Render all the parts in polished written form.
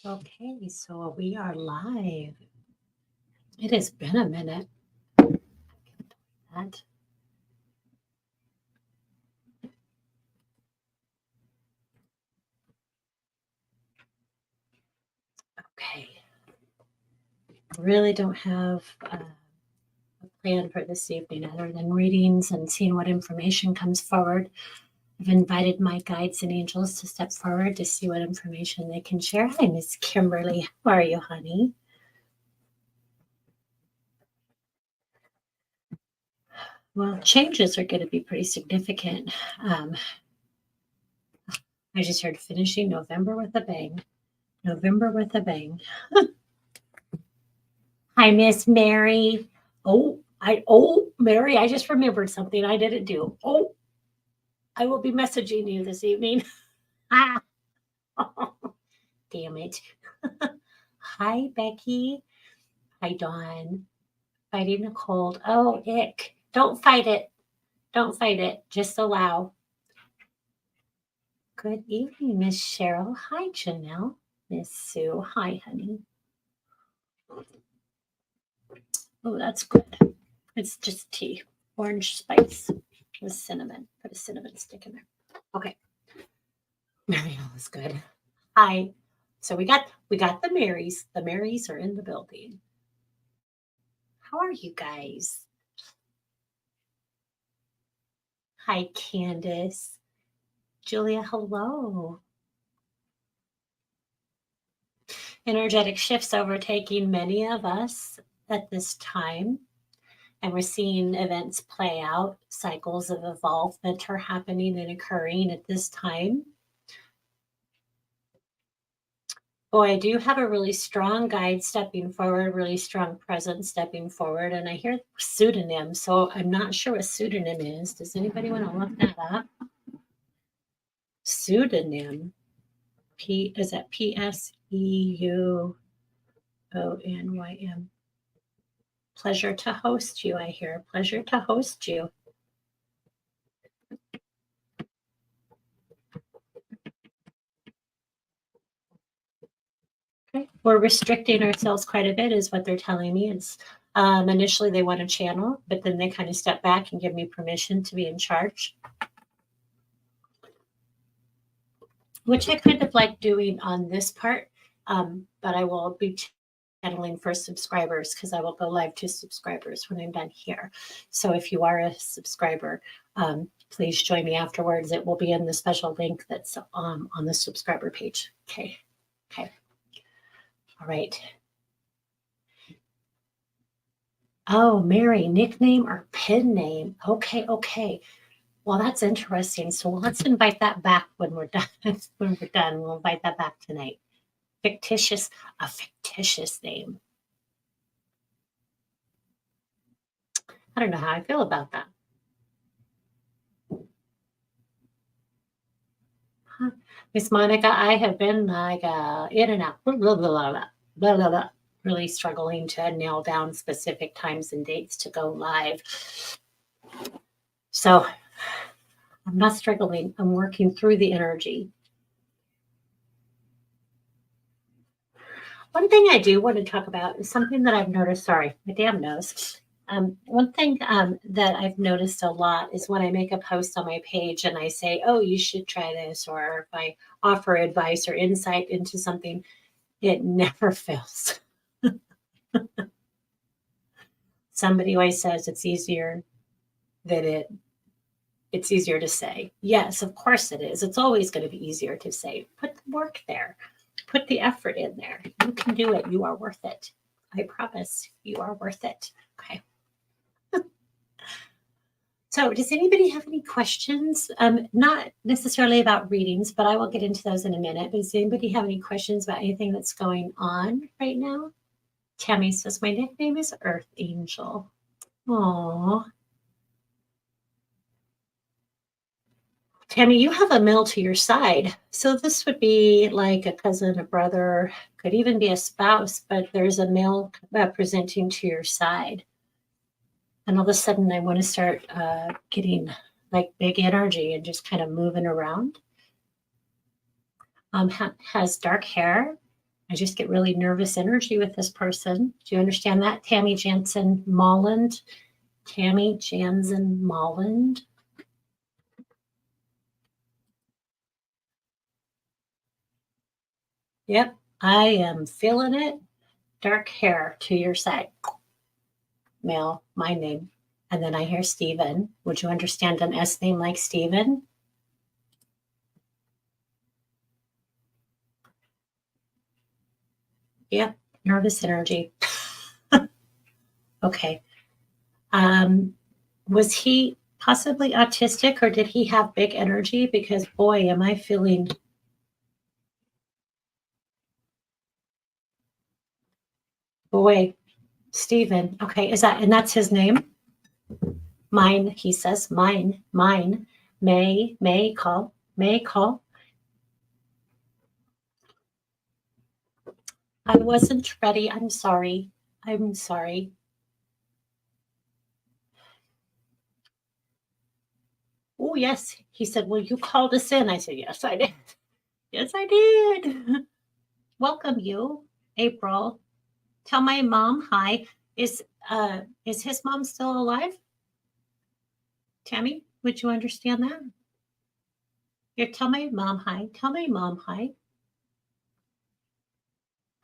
Okay, so we are live. It has been a minute. That okay. Really don't have a plan for this evening other than readings and seeing what information comes forward. I've invited my guides and angels to step forward to see what information they can share. Hi, Miss Kimberly. How are you, honey? Well, changes are going to be pretty significant. I just heard finishing November with a bang. November with a bang. Hi, Miss Mary. Mary, I just remembered something I didn't do. Oh, I will be messaging you this evening. Ah, damn it. Hi, Becky. Hi, Dawn. Fighting a cold. Oh, ick. Don't fight it. Don't fight it. Just allow. Good evening, Miss Cheryl. Hi, Janelle. Miss Sue. Hi, honey. Oh, that's good. It's just tea. Orange spice with cinnamon. Put a cinnamon stick in there. Okay. Mariel is good. Hi. So we got the Marys. The Marys are in the building. How are you guys? Hi, Candace. Julia, hello. Energetic shifts overtaking many of us at this time. And we're seeing events play out. Cycles of evolvement are happening and occurring at this time. Oh, I do have a really strong guide stepping forward, really strong presence stepping forward. And I hear pseudonym. So I'm not sure what pseudonym is. Does anybody want to look that up? Pseudonym. Is that PSEUONYM? Pleasure to host you, I hear. Pleasure to host you. Okay. We're restricting ourselves quite a bit, is what they're telling me. It's initially they want to channel, but then they kind of step back and give me permission to be in charge, which I kind of like doing on this part. But I will be channeling for subscribers because I will go live to subscribers when I'm done here. So if you are a subscriber, please join me afterwards. It will be in the special link that's on the subscriber page. Okay. Okay. All right. Oh, Mary, nickname or pen name? Okay, okay. Well, that's interesting. So let's invite that back when we're done. When we're done, we'll invite that back tonight. A fictitious name. I don't know how I feel about that. Huh. Miss Monica, I have been like in and out, really struggling to nail down specific times and dates to go live. So I'm not struggling. I'm working through the energy. One thing I do want to talk about is something that I've noticed. Sorry, my damn nose. One thing that I've noticed a lot is when I make a post on my page and I say, oh, you should try this, or if I offer advice or insight into something, it never fails. Somebody always says it's easier that it's easier to say. Yes, of course it is. It's always going to be easier to say. Put the work there. Put the effort in there. You can do it. You are worth it. I promise you are worth it. Okay. So, does anybody have any questions? Not necessarily about readings, but I will get into those in a minute. But does anybody have any questions about anything that's going on right now? Tammy says, my nickname is Earth Angel. Aww. Tammy, you have a male to your side. So this would be like a cousin, a brother, could even be a spouse, but there's a male presenting to your side. And all of a sudden, I want to start getting like big energy and just kind of moving around. Has dark hair, I just get really nervous energy with this person. Do you understand that? Tammy Jansen Molland. Tammy Jansen Molland. Yep, I am feeling it. Dark hair to your side. Male, my name. And then I hear Stephen. Would you understand an S name like Stephen? Yep, nervous energy. Okay. Was he possibly autistic or did he have big energy? Because boy, am I feeling. Boy, Stephen. Okay, and that's his name? Mine, he says, mine. May call. I wasn't ready. I'm sorry. Oh, yes. He said, well, you called us in. I said, yes, I did. Yes, I did. Welcome you, April. Tell my mom hi. Is his mom still alive? Tammy, would you understand that? Here, tell my mom hi. Tell my mom hi.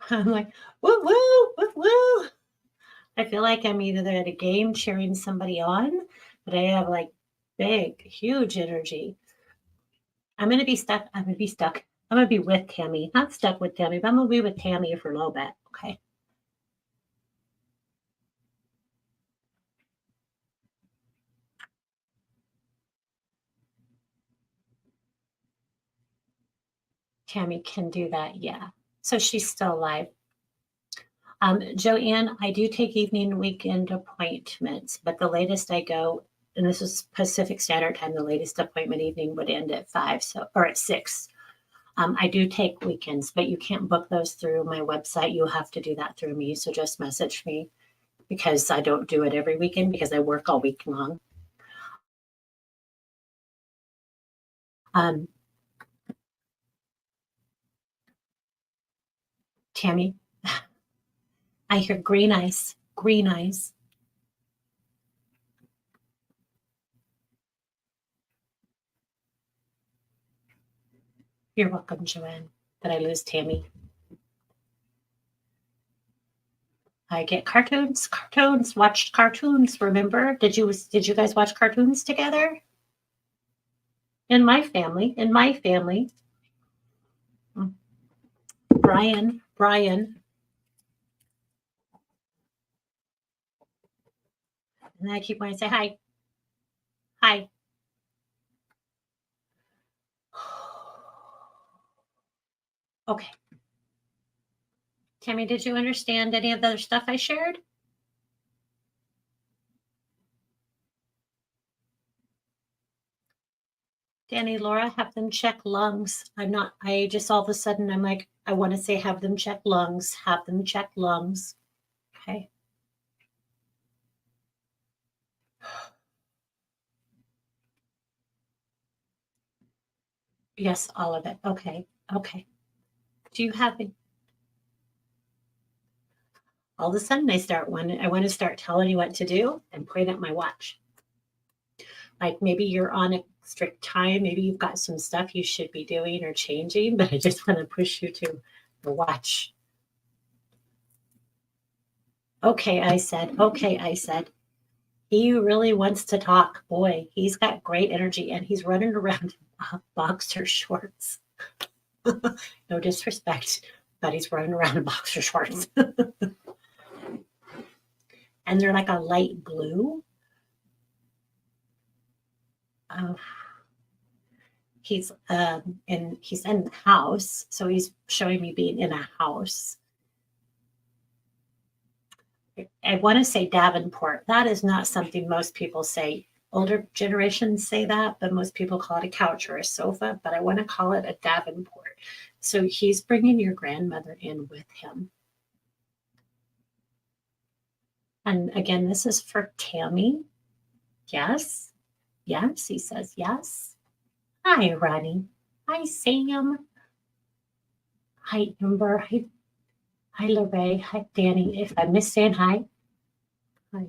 I'm like, woo, woo, woo, woo. I feel like I'm either at a game cheering somebody on, but I have like big, huge energy. I'm going to be stuck. I'm going to be with Tammy. Not stuck with Tammy, but I'm going to be with Tammy for a little bit. Okay. Tammy can do that. Yeah. So she's still alive. Joanne, I do take evening and weekend appointments, but the latest I go, and this is Pacific Standard Time, the latest appointment evening would end at 5, or at 6. I do take weekends, but you can't book those through my website. You'll have to do that through me. So just message me because I don't do it every weekend because I work all week long. Tammy, I hear green eyes, green eyes. You're welcome, Joanne. Did I lose Tammy? I get cartoons, watched cartoons. Remember? Did you guys watch cartoons together? In my family. Brian. And I keep wanting to say hi. Hi. Okay. Tammy, did you understand any of the other stuff I shared? Danny, Laura, have them check lungs. I just all of a sudden, I'm like, I want to say have them check lungs. Okay. Yes, all of it. Okay. Do you have it? All of a sudden, I want to start telling you what to do and point at my watch. Like maybe you're on a strict time. Maybe you've got some stuff you should be doing or changing, but I just want to push you to the watch. Okay, I said. He really wants to talk. Boy, he's got great energy and he's running around in boxer shorts. No disrespect, but he's running around in boxer shorts. And they're like a light blue. He's in the house, so he's showing me being in a house. I want to say Davenport. That is not something most people say. Older generations say that, but most people call it a couch or a sofa, but I want to call it a Davenport. So he's bringing your grandmother in with him. And again, this is for Tammy. Yes, he says yes. Hi, Ronnie. Hi, Sam. Hi, Amber. Hi, Lorraine. Hi, Danny. If I miss saying hi, hi.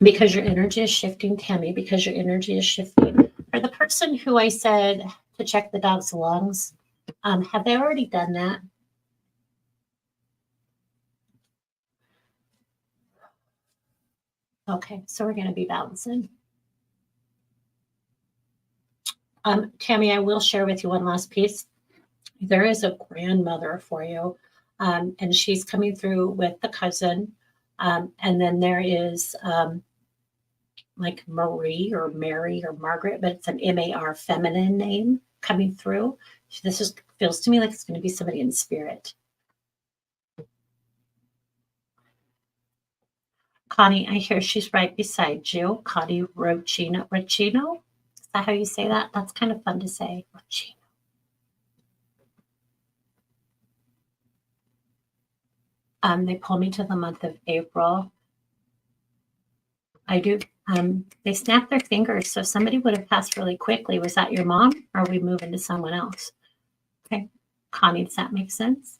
Because your energy is shifting, Tammy, because your energy is shifting. For the person who I said to check the dog's lungs, have they already done that? Okay, so we're going to be bouncing. Tammy, I will share with you one last piece. There is a grandmother for you, and she's coming through with the cousin. And then there is like Marie or Mary or Margaret, but it's an M-A-R feminine name coming through. This is feels to me like it's going to be somebody in spirit. Connie, I hear she's right beside you. Connie Rocino. Is that how you say that? That's kind of fun to say. Rocino. They pulled me to the month of April. I do. They snapped their fingers, so somebody would have passed really quickly. Was that your mom, or are we moving to someone else? Okay, Connie, does that make sense?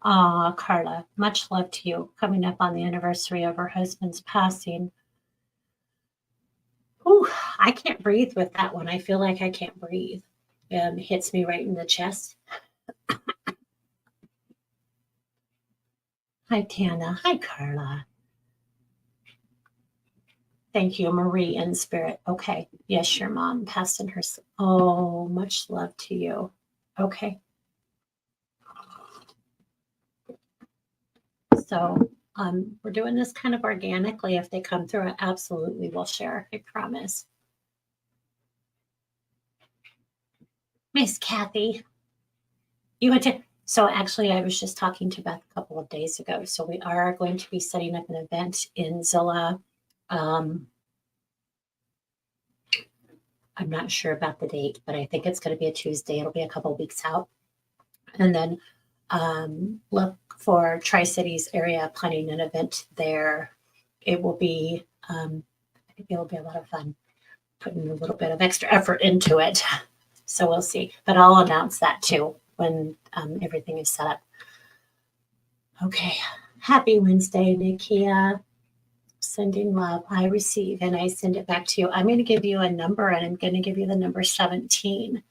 Carla, much love to you. Coming up on the anniversary of her husband's passing. Whew, I can't breathe with that one. I feel like I can't breathe. It hits me right in the chest. Hi, Tana. Hi, Carla. Thank you, Marie in spirit. Okay. Yes, your mom passed in her. Oh, much love to you. Okay. So we're doing this kind of organically. If they come through, I absolutely will share. I promise. Miss Kathy, you went to. So actually, I was just talking to Beth a couple of days ago. So we are going to be setting up an event in Zilla. I'm not sure about the date, but I think it's going to be a Tuesday. It'll be a couple of weeks out. And then look for Tri-Cities area planning an event there. It will be, I think it will be a lot of fun, putting a little bit of extra effort into it. So we'll see. But I'll announce that too when everything is set up. Okay. Happy Wednesday, Nikia. Sending love. I receive and I send it back to you. I'm going to give you a number and I'm going to give you the number 17.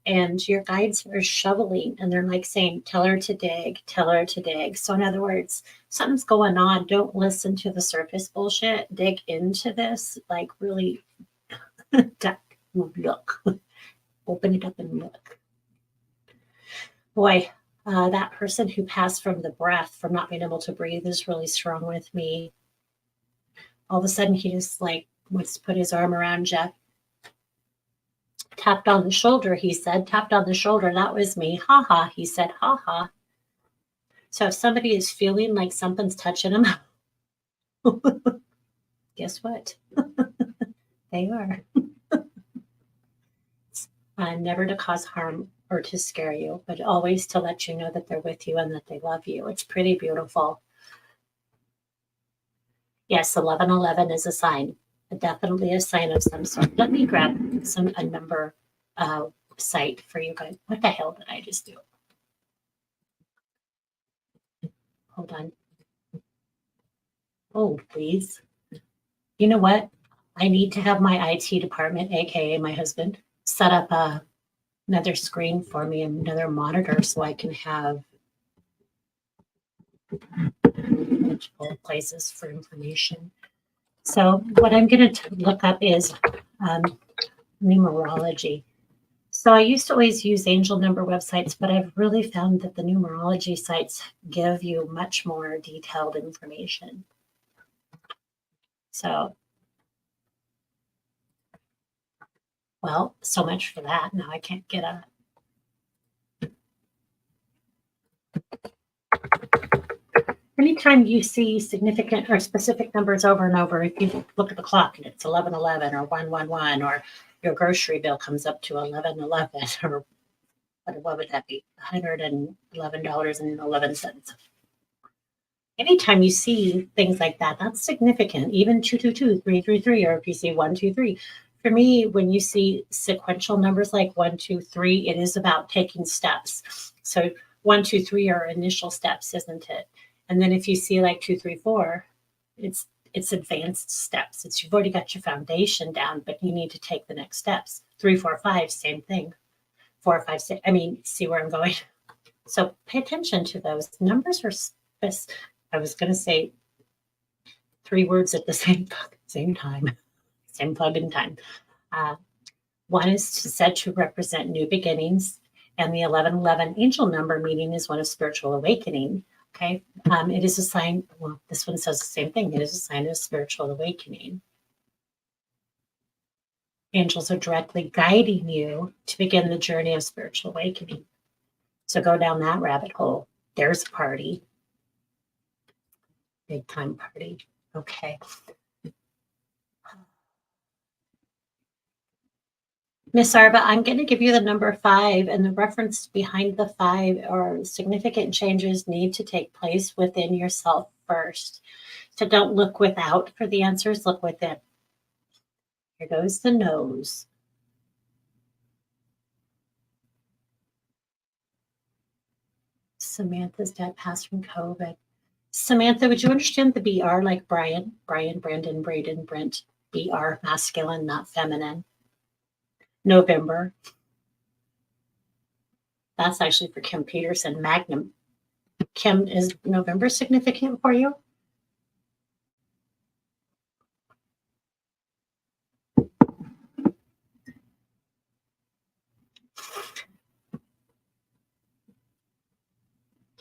And your guides are shoveling and they're like saying, tell her to dig, tell her to dig. So, in other words, something's going on. Don't listen to the surface bullshit. Dig into this, like really look, open it up and look. Boy, that person who passed from the breath, from not being able to breathe, is really strong with me. All of a sudden, he just like wants to put his arm around you. Tapped on the shoulder, he said. Tapped on the shoulder. That was me. Ha ha. He said, ha ha. So if somebody is feeling like something's touching them, guess what? They are. Never to cause harm or to scare you, but always to let you know that they're with you and that they love you. It's pretty beautiful. Yes, 1111 is a sign, definitely a sign of some sort. Let me grab a number site for you guys. What the hell did I just do? Hold on. Oh, please. You know what? I need to have my IT department, aka my husband, set up another screen for me, another monitor, so I can have multiple places for information. So what I'm going to look up is numerology. So I used to always use angel number websites, but I've really found that the numerology sites give you much more detailed information. So, well, so much for that. Now I can't get a. Anytime you see significant or specific numbers over and over, if you look at the clock and it's 1111 or 111, or your grocery bill comes up to 1111, or what would that be? $111.11. Anytime you see things like that, that's significant. Even 222, 333, or if you see 123, For me, when you see sequential numbers like 1, 2, 3, it is about taking steps. So 1, 2, 3 are initial steps, isn't it? And then if you see like 2, 3, 4, it's advanced steps. It's you've already got your foundation down, but you need to take the next steps. 3, 4, 5, same thing. 4, 5, 6. I mean, see where I'm going. So pay attention to those numbers. Are I was going to say 3 words at the same time, same plug-in time. 1 is said to represent new beginnings, and the 1111 angel number meaning is one of spiritual awakening. Okay, it is a sign. Well, this one says the same thing. It is a sign of spiritual awakening. Angels are directly guiding you to begin the journey of spiritual awakening. So go down that rabbit hole. There's a party. Big time party. Okay. Miss Arba, I'm going to give you the number 5, and the reference behind the 5 are significant changes need to take place within yourself first. So don't look without for the answers, look within. Here goes the nose. Samantha's dad passed from COVID. Samantha, would you understand the BR like Brian, Brandon, Braden, Brent, BR, masculine, not feminine? November. That's actually for Kim Peterson, Magnum. Kim, is November significant for you?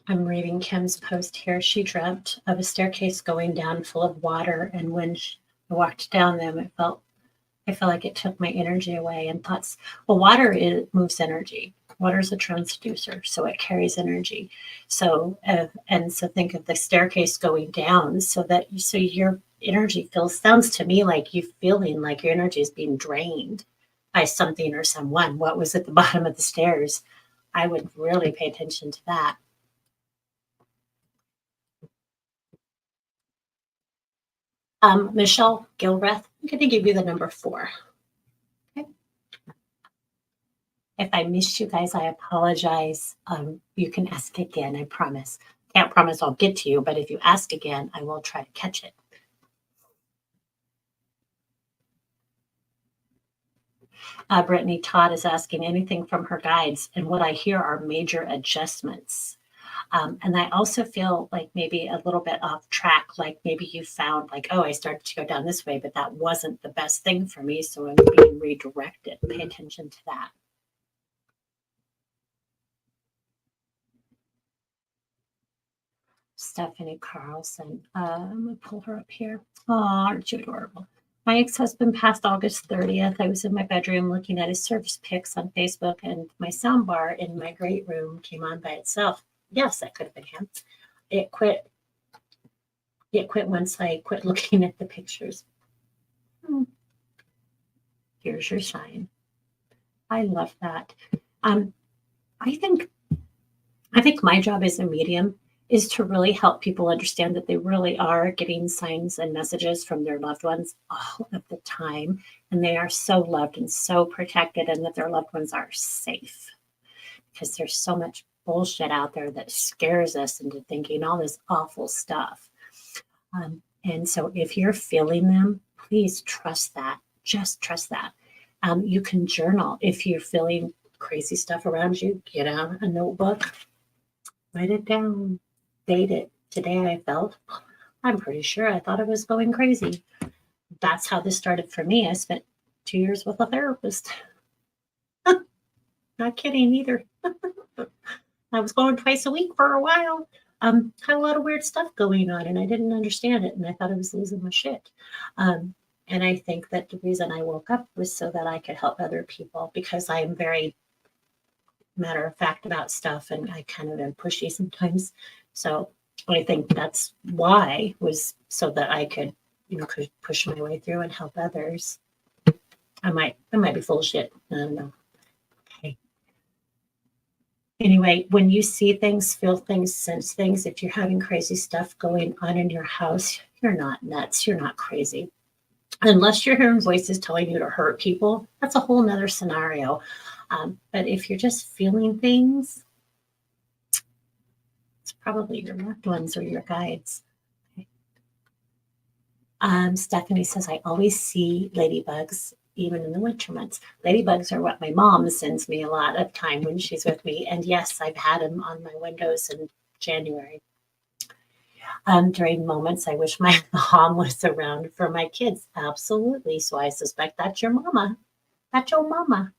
I'm reading Kim's post here. She dreamt of a staircase going down full of water, and when I walked down them, I felt like it took my energy away and thoughts. Well, water moves energy. Water is a transducer, so it carries energy. So think of the staircase going down, so your energy sounds to me like you feeling like your energy is being drained by something or someone. What was at the bottom of the stairs? I would really pay attention to that. Michelle Gilbreth, I'm going to give you the number 4. Okay. If I missed you guys, I apologize. You can ask again, I promise. Can't promise I'll get to you, but if you ask again, I will try to catch it. Brittany Todd is asking anything from her guides, and what I hear are major adjustments. And I also feel like maybe a little bit off track, like maybe you found like, oh, I started to go down this way, but that wasn't the best thing for me, so I'm being redirected. Pay attention to that. Stephanie Carlson. I'm going to pull her up here. Oh, aren't you adorable? My ex-husband passed August 30th. I was in my bedroom looking at his service pics on Facebook, and my soundbar in my great room came on by itself. Yes, that could have been him. It quit once I quit looking at the pictures. Here's your sign. I love that. I think my job as a medium is to really help people understand that they really are getting signs and messages from their loved ones all of the time, and they are so loved and so protected, and that their loved ones are safe, because there's so much bullshit out there that scares us into thinking all this awful stuff. And so if you're feeling them, please trust that. Just trust that. You can journal. If you're feeling crazy stuff around you, get out a notebook, write it down, date it. Today I felt, I'm pretty sure I thought I was going crazy. That's how this started for me. I spent 2 years with a therapist. Not kidding either. I was going twice a week for a while. Had a lot of weird stuff going on, and I didn't understand it, and I thought I was losing my shit. And I think that the reason I woke up was so that I could help other people, because I am very matter of fact about stuff, and I kind of am pushy sometimes. So I think that's why, was so that I could push my way through and help others. I might be full of shit. I don't know. Okay. Anyway, when you see things, feel things, sense things, if you're having crazy stuff going on in your house, you're not nuts. You're not crazy. Unless you're hearing voices telling you to hurt people, that's a whole nother scenario. But if you're just feeling things, it's probably your loved ones or your guides. Stephanie says, I always see ladybugs, even in the winter months. Ladybugs are what my mom sends me a lot of time when she's with me. And yes, I've had them on my windows in January. During moments I wish my mom was around for my kids. Absolutely. So I suspect that's your mama. That's your mama.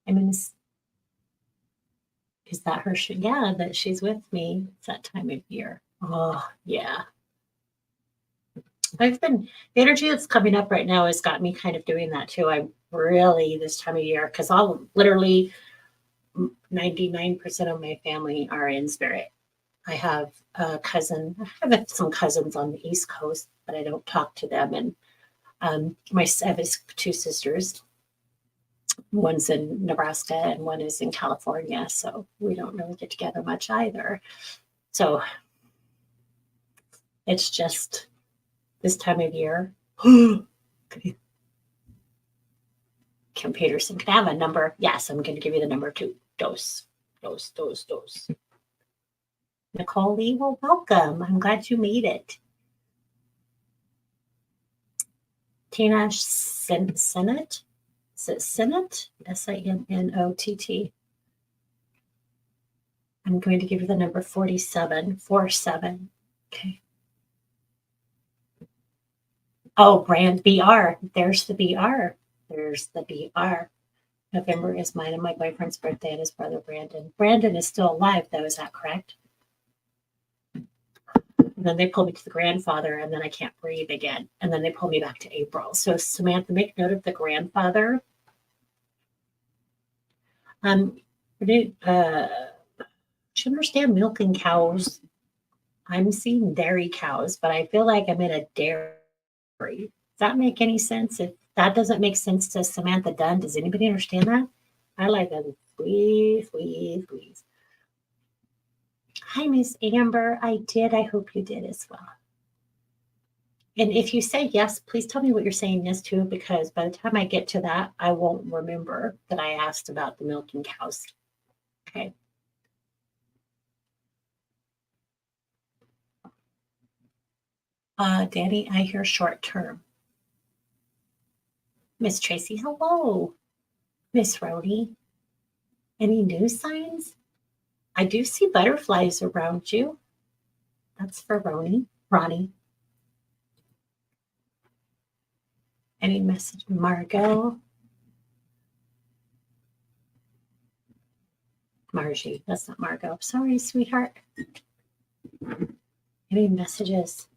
I mean, is that her? Yeah, that she's with me. It's that time of year. Oh, yeah. The energy that's coming up right now has got me kind of doing that too. I'm really this time of year because I'll literally 99% of my family are in spirit. I have a cousin. I have some cousins on the East Coast, but I don't talk to them. And I have two sisters. One's in Nebraska and one is in California, so we don't really get together much either. So it's just this time of year. Kim Peterson, can I have a number? Yes, I'm going to give you the number 2. Dose. Nicole Lee, well, welcome. I'm glad you made it. Tina Sinnott. Is it Sinnott? Sinnott. I'm going to give you the number 47. Okay. Oh, brand BR. There's the BR. November is mine and my boyfriend's birthday and his brother Brandon. Brandon is still alive, though. Is that correct? And then they pull me to the grandfather, and then I can't breathe again. And then they pull me back to April. So Samantha, make note of the grandfather. You understand milking cows. I'm seeing dairy cows, but I feel like I'm in a dairy. Does that make any sense? If that doesn't make sense to Samantha Dunn, does anybody understand that? I like them. Squeeze. Hi, Miss Amber. I did. I hope you did as well. And if you say yes, please tell me what you're saying yes to, because by the time I get to that, I won't remember that I asked about the milking cows. Okay. Danny, I hear short term. Miss Tracy, hello. Miss Rhodey, any new signs? I do see butterflies around you. That's for Ronnie. Any message? Margot? Margie, that's not Margot. Sorry, sweetheart. Any messages?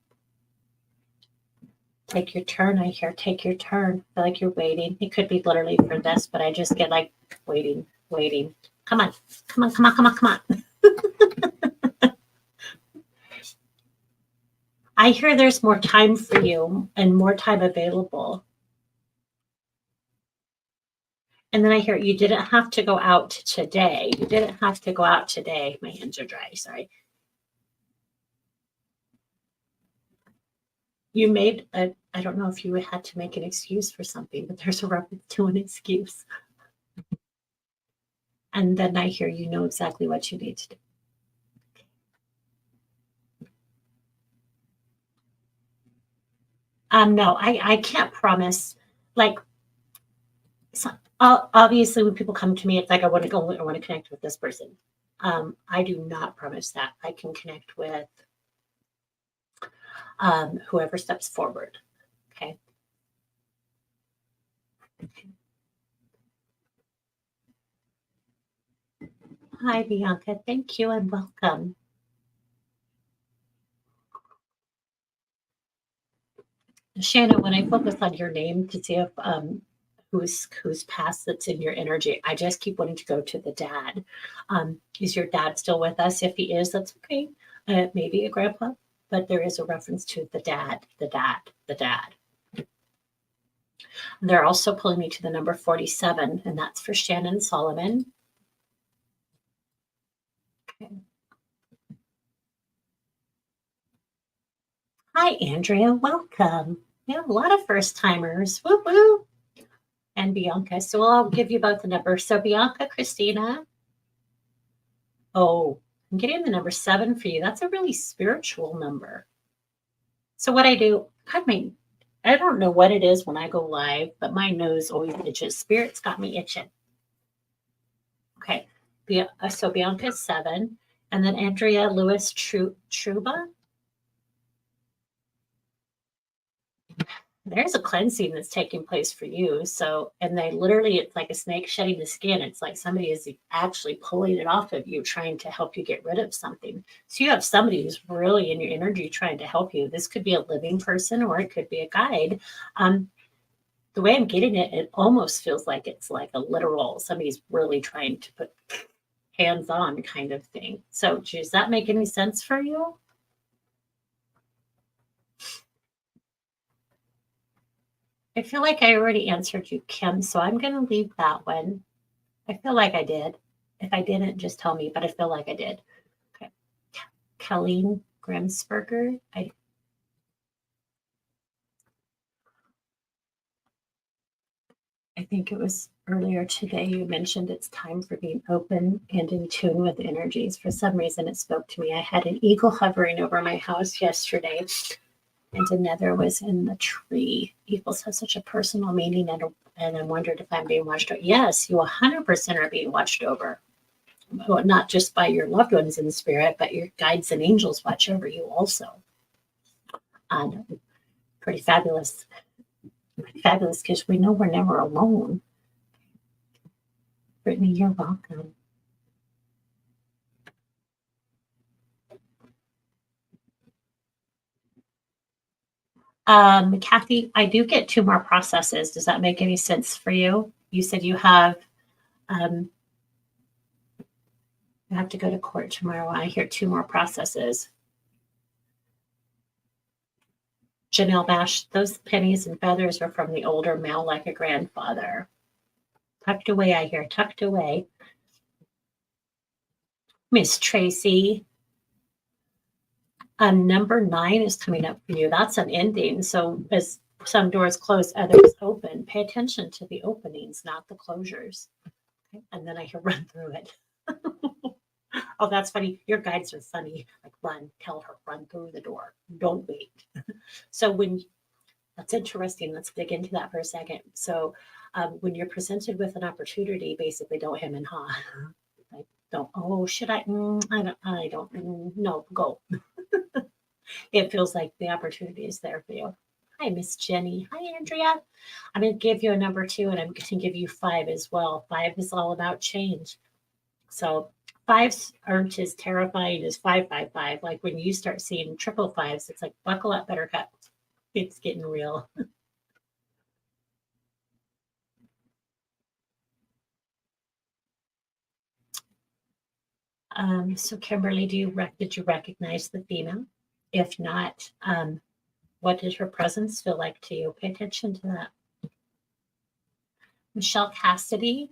Take your turn, I hear. Take your turn. I feel like you're waiting. It could be literally for this, but I just get like waiting. Come on. I hear there's more time for you and more time available. And then I hear you didn't have to go out today. My hands are dry, sorry. You made I don't know if you had to make an excuse for something, but there's a reference to an excuse. And then I hear you know exactly what you need to do. No, I can't promise. Like, so, obviously, when people come to me, it's like I want to connect with this person. I do not promise that. I can connect with whoever steps forward. Okay. Hi, Bianca. Thank you and welcome. Shannon, when I focus on your name to see if who's past that's in your energy, I just keep wanting to go to the dad. Is your dad still with us? If he is, that's okay. Maybe a grandpa, but there is a reference to the dad. They're also pulling me to the number 47, and that's for Shannon Solomon. Okay. Hi, Andrea. Welcome. We have a lot of first timers. Woo woo. And Bianca. So I'll give you both the numbers. So Bianca, Christina. Oh, I'm getting the number 7 for you. That's a really spiritual number. So what I do, I don't know what it is when I go live, but my nose always itches. Spirit's got me itching. Okay. So Bianca's 7. And then Andrea Lewis Truba. There's a cleansing that's taking place for you. So, and they literally, it's like a snake shedding the skin. It's like somebody is actually pulling it off of you, trying to help you get rid of something. So you have somebody who's really in your energy trying to help you. This could be a living person or it could be a guide. The way I'm getting it, it almost feels like it's like a literal, somebody's really trying to put hands on kind of thing. So does that make any sense for you? I feel like I already answered you, Kim, so I'm going to leave that one. I feel like I did. If I didn't, just tell me, but I feel like I did. Okay. Colleen Grimsberger. I think it was earlier today you mentioned it's time for being open and in tune with energies. For some reason, it spoke to me. I had an eagle hovering over my house yesterday, and another was in the tree. Eagles have such a personal meaning, and I wondered if I'm being watched over. Yes, you 100% are being watched over. Well, not just by your loved ones in spirit, but your guides and angels watch over you also. Pretty fabulous. Pretty fabulous because we know we're never alone. Brittany, you're welcome. Kathy, I do get 2 more processes. Does that make any sense for you? You said you have you have to go to court tomorrow. I hear 2 more processes. Janelle Bash, those pennies and feathers are from the older male like a grandfather. Tucked away, I hear, tucked away. Miss Tracy, number 9 is coming up for you. That's an ending. So as some doors close, others open. Pay attention to the openings, not the closures. Okay? And then I hear run through it. Oh, that's funny. Your guides are funny. Like run, tell her, run through the door. Don't wait. So that's interesting. Let's dig into that for a second. So when you're presented with an opportunity, basically don't hem and haw. Like don't, oh, should I? I don't, no, go. It feels like the opportunity is there for you. Hi, Miss Jenny. Hi, Andrea. I'm going to give you a number 2 and I'm going to give you 5 as well. 5 is all about change. So 5s aren't as terrifying as 555. Like when you start seeing triple 5s, it's like buckle up, buttercup. It's getting real. So Kimberly, did you recognize the female? If not, what does her presence feel like to you? Pay attention to that. Michelle Cassidy,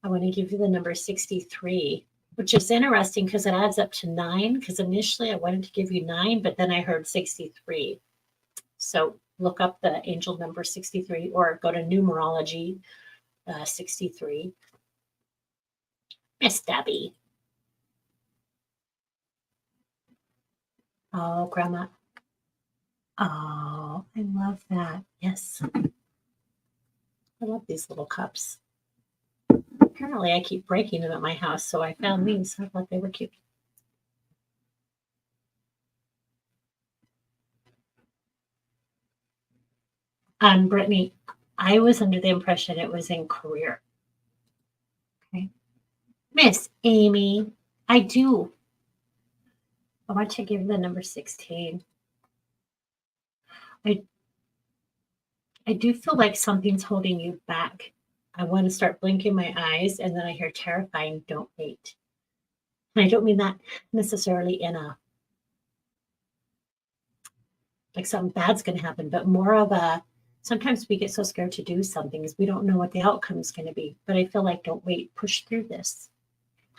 I want to give you the number 63, which is interesting because it adds up to 9. Because initially I wanted to give you 9, but then I heard 63. So look up the angel number 63 or go to numerology 63. Miss Debbie. Oh, Grandma. Oh, I love that. Yes. I love these little cups. Apparently, I keep breaking them at my house, so I found these. I thought they were cute. Brittany, I was under the impression it was in career. Okay. Miss Amy, I do. I want to give the number 16. I do feel like something's holding you back. I want to start blinking my eyes, and then I hear terrifying, don't wait. And I don't mean that necessarily in a, like something bad's going to happen, but more of a, sometimes we get so scared to do something because we don't know what the outcome is going to be. But I feel like, don't wait, push through this.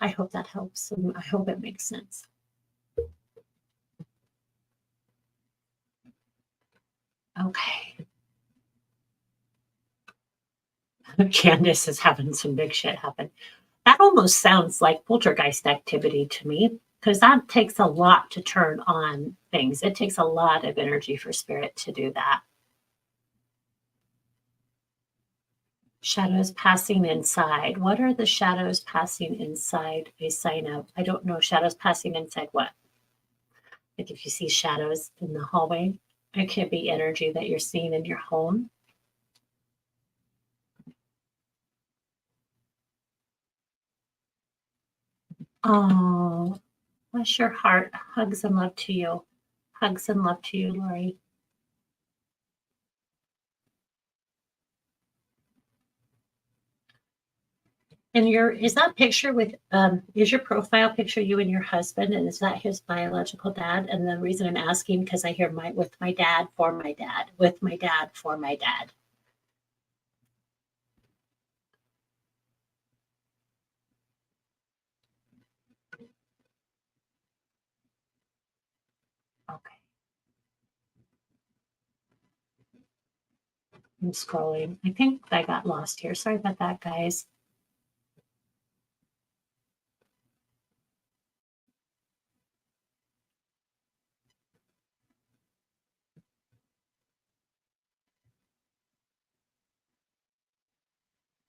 I hope that helps. And I hope it makes sense. Okay. Candace is having some big shit happen. That almost sounds like poltergeist activity to me, because that takes a lot to turn on things. It takes a lot of energy for spirit to do that. Shadows passing inside. What are the shadows passing inside a sign of? I don't know. Shadows passing inside what? Like if you see shadows in the hallway, it could be energy that you're seeing in your home. Oh, bless your heart. Hugs and love to you. Hugs and love to you, Lori. And is that picture with is your profile picture you and your husband, and is that his biological dad? And the reason I'm asking, because I hear with my dad for my dad, with my dad for my dad. Okay. I'm scrolling. I think I got lost here. Sorry about that, guys.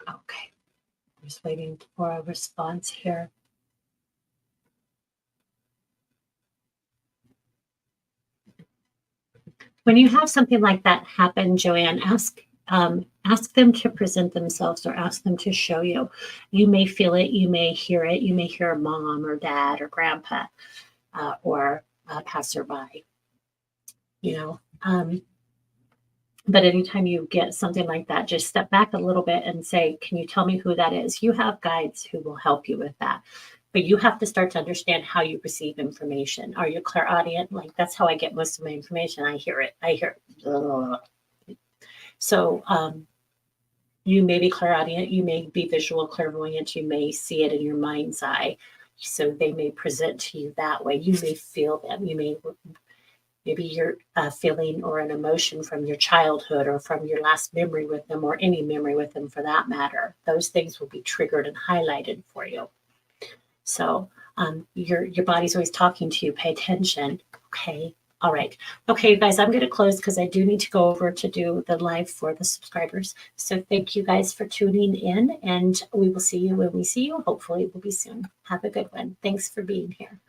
Okay. I'm just waiting for a response here. When you have something like that happen, Joanne, ask them to present themselves or ask them to show you. You may feel it, you may hear it, you may hear mom or dad or grandpa or passerby, you know. But anytime you get something like that, just step back a little bit and say, can you tell me who that is? You have guides who will help you with that. But you have to start to understand how you receive information. Are you clairaudient? Like that's how I get most of my information. I hear it. So you may be clairaudient, you may be visual clairvoyant, you may see it in your mind's eye. So they may present to you that way. You may feel them. Maybe you're feeling or an emotion from your childhood or from your last memory with them or any memory with them for that matter. Those things will be triggered and highlighted for you. So your body's always talking to you. Pay attention. Okay. All right. Okay, you guys, I'm going to close because I do need to go over to do the live for the subscribers. So thank you guys for tuning in, and we will see you when we see you. Hopefully it will be soon. Have a good one. Thanks for being here.